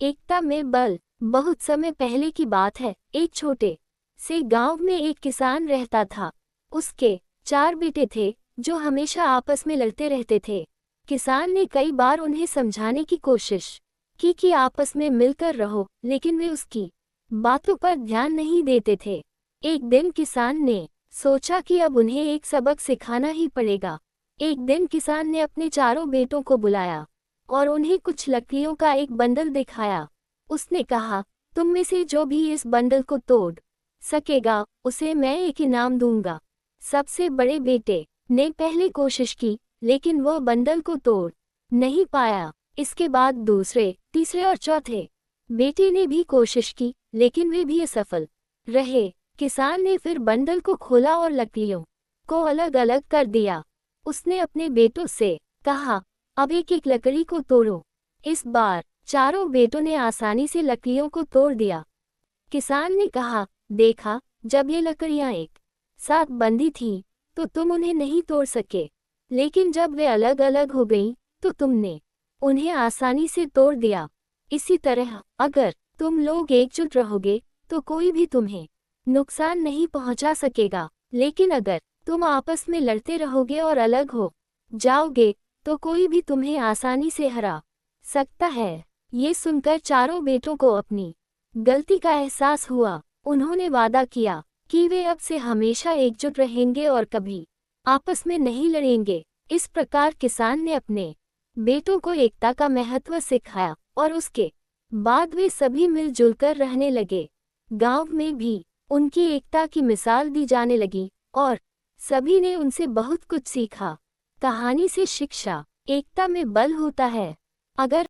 एकता में बल। बहुत समय पहले की बात है। एक छोटे से गांव में एक किसान रहता था। उसके 4 बेटे थे जो हमेशा आपस में लड़ते रहते थे। किसान ने कई बार उन्हें समझाने की कोशिश की कि आपस में मिलकर रहो, लेकिन वे उसकी बातों पर ध्यान नहीं देते थे। एक दिन किसान ने सोचा कि अब उन्हें एक सबक सिखाना ही पड़ेगा। एक दिन किसान ने अपने चारों बेटों को बुलाया और उन्हें कुछ लकड़ियों का एक बंडल दिखाया। उसने कहा, तुम में से जो भी इस बंडल को तोड़ सकेगा, उसे मैं एक इनाम दूंगा। सबसे बड़े बेटे ने पहले कोशिश की, लेकिन वह बंडल को तोड़ नहीं पाया। इसके बाद दूसरे, तीसरे और चौथे बेटे ने भी कोशिश की, लेकिन वे भी असफल रहे। किसान ने फिर बंडल को खोला और लकड़ियों को अलग अलग कर दिया। उसने अपने बेटों से कहा, अब एक एक लकड़ी को तोड़ो। इस बार चारों बेटों ने आसानी से लकड़ियों को तोड़ दिया। किसान ने कहा, देखा, जब ये लकड़ियां एक साथ बंधी थीं, तो तुम उन्हें नहीं तोड़ सके, लेकिन जब वे अलग अलग हो गईं, तो तुमने उन्हें आसानी से तोड़ दिया। इसी तरह अगर तुम लोग एकजुट रहोगे तो कोई भी तुम्हें नुकसान नहीं पहुंचा सकेगा, लेकिन अगर तुम आपस में लड़ते रहोगे और अलग हो जाओगे तो कोई भी तुम्हें आसानी से हरा सकता है। ये सुनकर चारों बेटों को अपनी गलती का एहसास हुआ। उन्होंने वादा किया कि वे अब से हमेशा एकजुट रहेंगे और कभी आपस में नहीं लड़ेंगे। इस प्रकार किसान ने अपने बेटों को एकता का महत्व सिखाया और उसके बाद वे सभी मिलजुल कर रहने लगे। गांव में भी उनकी एकता की मिसाल दी जाने लगी और सभी ने उनसे बहुत कुछ सीखा। कहानी से शिक्षा, एकता में बल होता है। अगर